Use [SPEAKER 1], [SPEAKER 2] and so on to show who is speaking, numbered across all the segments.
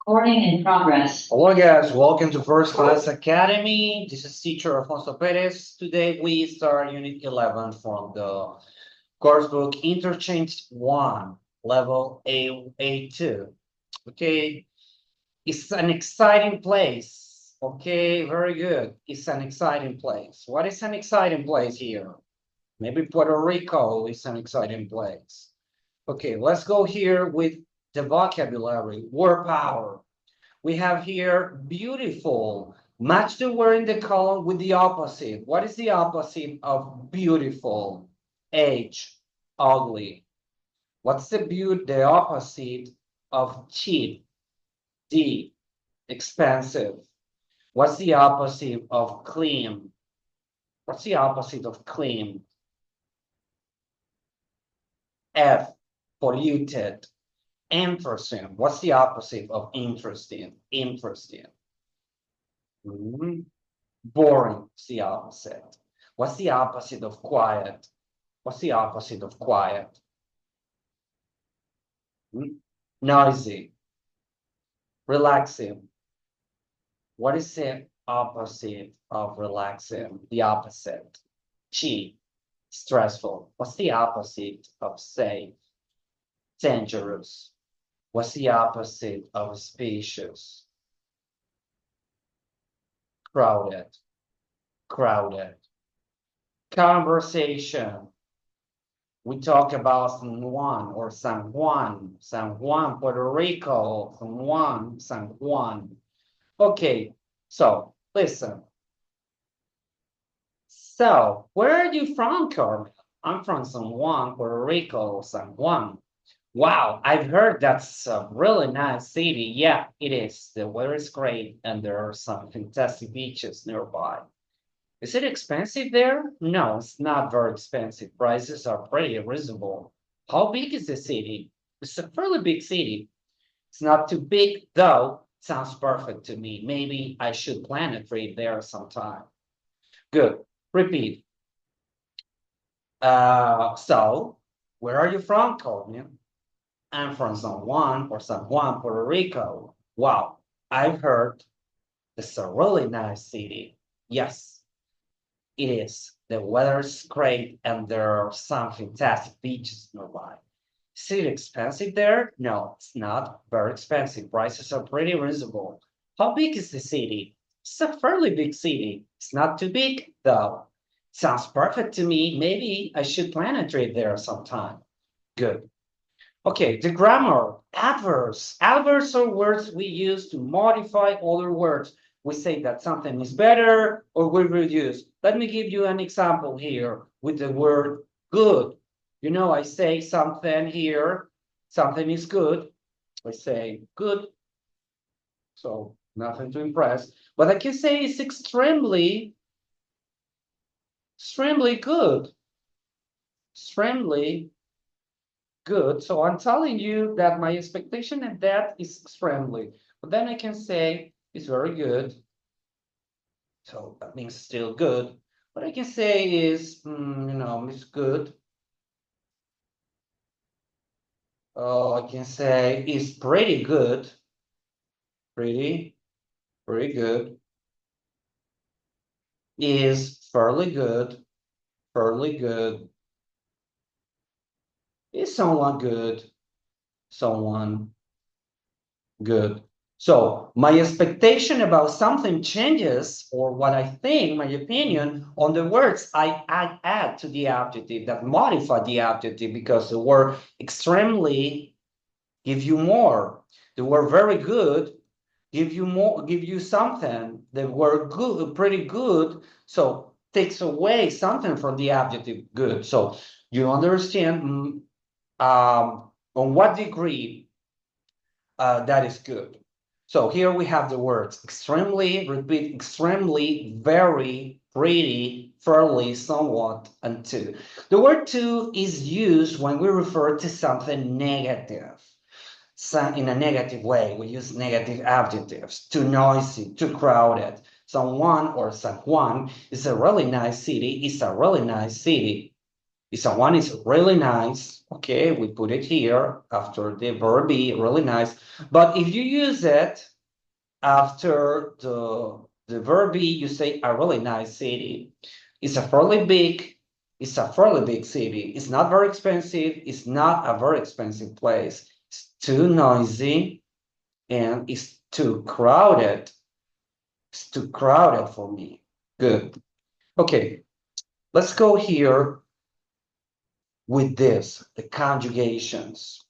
[SPEAKER 1] Recording in progress.
[SPEAKER 2] Hello guys, welcome to First Class Academy. This is teacher Alfonso Perez. Today we start Unit 11 from the course book Interchange 1, level A2. Okay, it's an exciting place. Okay, very good. It's an exciting place. What is an exciting place here? Maybe Puerto Rico is an exciting place. Okay, let's go here with the vocabulary, word power. We have here beautiful. Match the word in the column with the opposite. What is the opposite of beautiful? H, ugly. What's the opposite of cheap? D, expensive. What's the opposite of clean? What's the opposite of clean? F, polluted. Interesting. What's the opposite of interesting? Interesting. Boring is the opposite. What's the opposite of quiet? What's the opposite of quiet? Noisy. Relaxing. What is the opposite of relaxing? The opposite. Cheap. Stressful. What's the opposite of safe? Dangerous. What's the opposite of spacious? Crowded. Crowded. Conversation. We talk about San Juan or San Juan, San Juan, Puerto Rico, San Juan, San Juan. Okay, so listen. So, where are you from, Carmen? I'm from San Juan, Puerto Rico, San Juan. Wow, I've heard that's a really nice city. Yeah, it is. The weather is great, and there are some fantastic beaches nearby. Is it expensive there? No, it's not very expensive. Prices are pretty reasonable. How big is the city? It's a fairly big city. It's not too big, though. Sounds perfect to me. Maybe I should plan a trip there sometime. Good. Repeat. So, where are you from, Coleman? I'm from San Juan or San Juan, Puerto Rico. Wow, I've heard it's a really nice city. Yes, it is. The weather is great and there are some fantastic beaches nearby. Is it expensive there? No, it's not very expensive. Prices are pretty reasonable. How big is the city? It's a fairly big city. It's not too big, though. Sounds perfect to me. Maybe I should plan a trip there sometime. Good. Okay, the grammar, adverbs. Adverbs are words we use to modify other words. We say that something is better or we reduce. Let me give you an example here with the word good. You know, I say something here, something is good. I say good, so nothing to impress. But I can say it's extremely good. Extremely good. So I'm telling you that my expectation of that is extremely. But then I can say it's very good. So that means still good. What I can say is, it's good. I can say it's pretty good. Pretty good. Is fairly good. Fairly good. Is someone good? Someone good. So my expectation about something changes, or what I think, my opinion on the words I add to the adjective that modify the adjective, because the word extremely give you more. The word very good give you more, give you something. The word good, pretty good, so takes away something from the adjective good. So you understand on what degree that is good. So here we have the words extremely, repeat, extremely, very, pretty, fairly, somewhat, and to. The word to is used when we refer to something negative. So in a negative way, we use negative adjectives. Too noisy, too crowded. San Juan or San Juan is a really nice city. It's a really nice city. Someone is really nice. Okay, we put it here after the verb be, really nice. But if you use it after the verb be, you say a really nice city. It's a fairly big, it's a fairly big city. It's not very expensive. It's not a very expensive place. It's too noisy and it's too crowded. It's too crowded for me. Good. Okay, let's go here with this, the conjugations.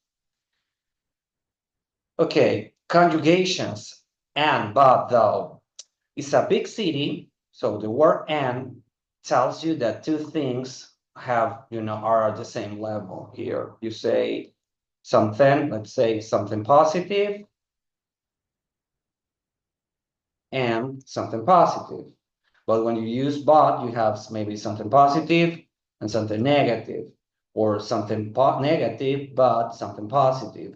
[SPEAKER 2] Okay, conjugations, and, but, though. It's a big city, so the word and tells you that two things have, are at the same level here. You say something, let's say something positive and something positive. But when you use but, you have maybe something positive and something negative, or something negative but something positive.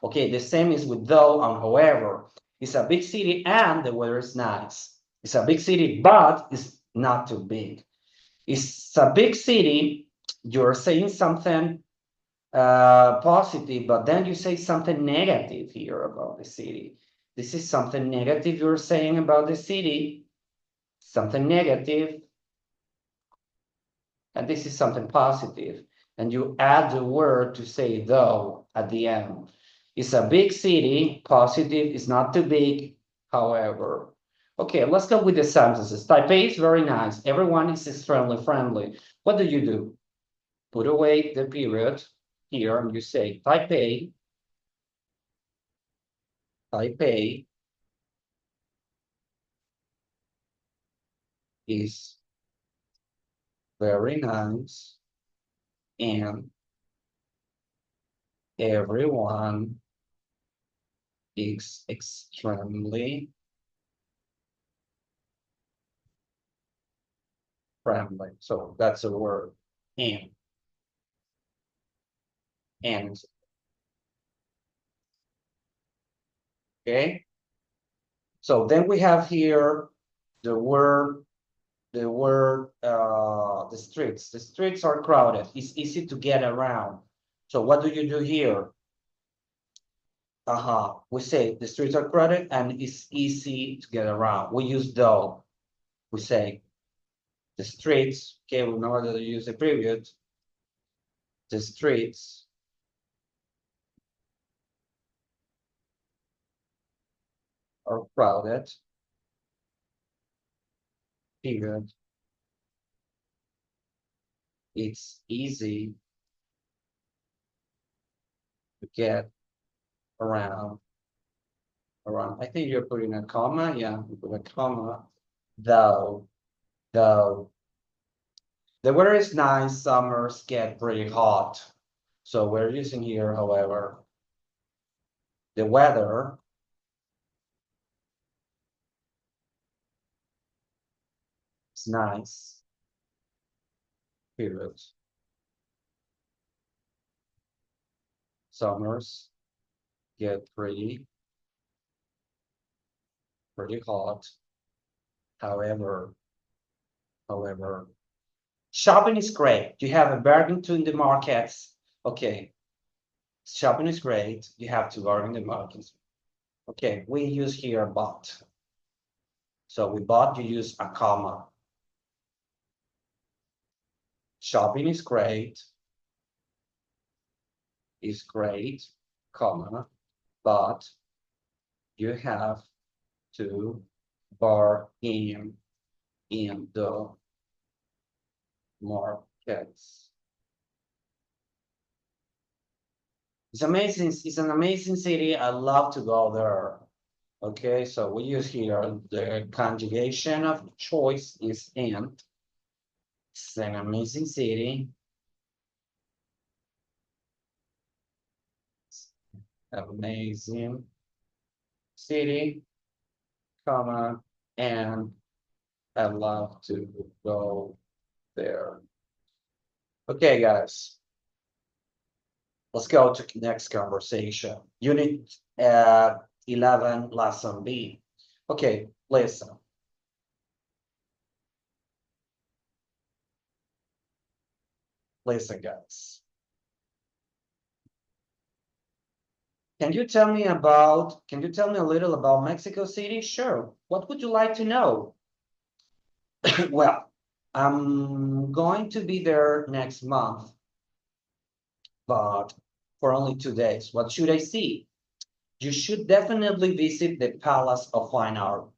[SPEAKER 2] Okay, the same is with though and however. It's a big city and the weather is nice. It's a big city, but it's not too big. It's a big city, you're saying something positive, but then you say something negative here about the city. This is something negative you're saying about the city, something negative, and this is something positive. And you add the word to say though at the end. It's a big city, positive, it's not too big, however. Okay, let's go with the sentences. Taipei is very nice. Everyone is extremely friendly. What do? Put away the period here and you say Taipei is very nice and everyone is extremely friendly. So that's a word. And. Okay. So then we have here the word, the streets. The streets are crowded. It's easy to get around. So what do you do here? We say the streets are crowded and it's easy to get around. We use though. We say the streets. Okay, we know that you use the previous. The streets are crowded. Period. It's easy to get around. I think you're putting a comma. Yeah, you put a comma. Though. The weather is nice, summers get pretty hot. So we're using here, however, the weather is nice, period. Summers get pretty hot. However, shopping is great. You have a bargain to in the markets. Okay, shopping is great. You have to bargain in the markets. Okay, we use here but. So with but, you use a comma. Shopping is great, comma, but you have to bargain in the markets. It's amazing. It's an amazing city. I love to go there. Okay, so we use here the conjugation of choice is and. It's an amazing city. Amazing city, comma, and I love to go there. Okay, guys. Let's go to the next conversation. Unit 11, lesson B. Okay, listen. Listen, guys. Can you tell me a little about Mexico City? Sure. What would you like to know? Well, I'm going to be there next month, but for only 2 days. What should I see? You should definitely visit the Palace of Fine Art.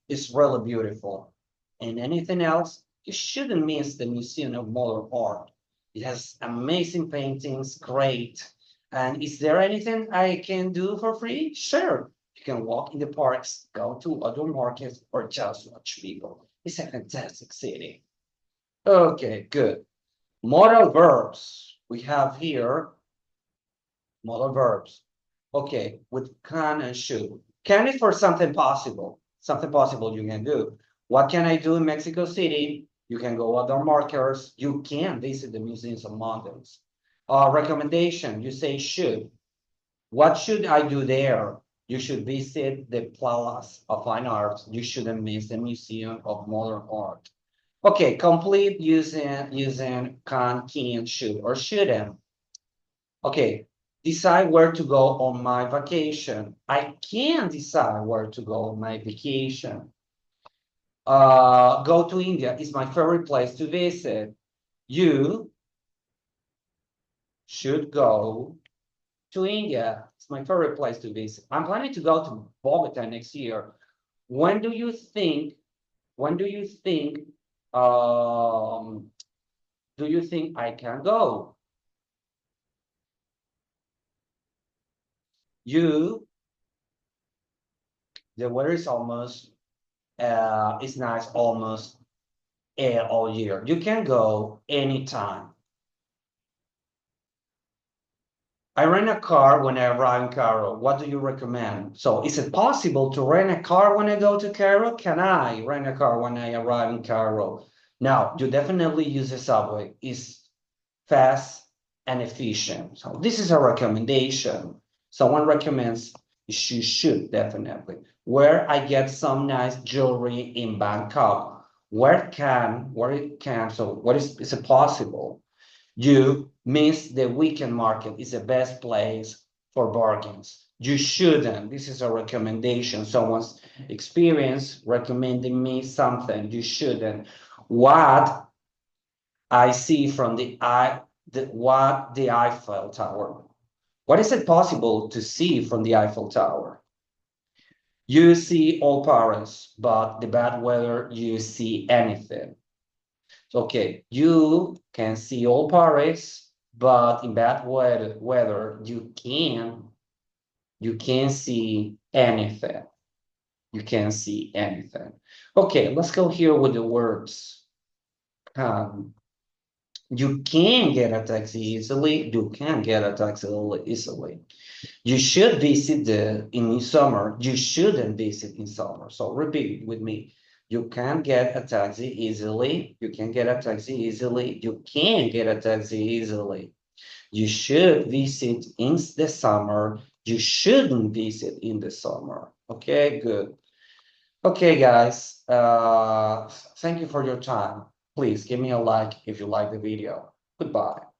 [SPEAKER 2] It's really beautiful. And anything else, you shouldn't miss the Museum of Modern Art. It has amazing paintings, great. And is there anything I can do for free? Sure. You can walk in the parks, go to other markets, or just watch people. It's a fantastic city. Okay, good. Modal verbs. We have here modal verbs. Okay, with can and should. Can is for something possible you can do. What can I do in Mexico City? You can go other markers. You can visit the museums of models. Recommendation, you say should. What should I do there? You should visit the Palace of Fine Arts. You shouldn't miss the Museum of Modern Art. Okay, complete using can, should, or shouldn't. Okay, decide where to go on my vacation. I can decide where to go on my vacation. Go to India is my favorite place to visit. You should go to India. It's my favorite place to visit. I'm planning to go to Bogota next year. When do you think, do you think I can go? The weather is almost, it's nice almost all year. You can go anytime. I rent a car when I arrive in Cairo. What do you recommend? So is it possible to rent a car when I go to Cairo? Can I rent a car when I arrive in Cairo? Now, you definitely use the subway. It's fast and efficient. So this is a recommendation. Someone recommends you should definitely. Where I get some nice jewelry in Bangkok. Where it can, so what is it possible? You miss the weekend market is the best place for bargains. You shouldn't. This is a recommendation. Someone's experience recommending me something. You shouldn't. What I see from the Eiffel Tower. What is it possible to see from the Eiffel Tower? You see all Paris, but the bad weather, you see anything. Okay, you can see all Paris, but in bad weather, you can't see anything. You can't see anything. Okay, let's go here with the words. You can get a taxi easily. You can get a taxi easily. You should visit in summer. You shouldn't visit in summer. So repeat with me. You can get a taxi easily. You can get a taxi easily. You can get a taxi easily. You should visit in the summer. You shouldn't visit in the summer. Okay, good. Okay, guys. Thank you for your time. Please give me a like if you like the video. Goodbye.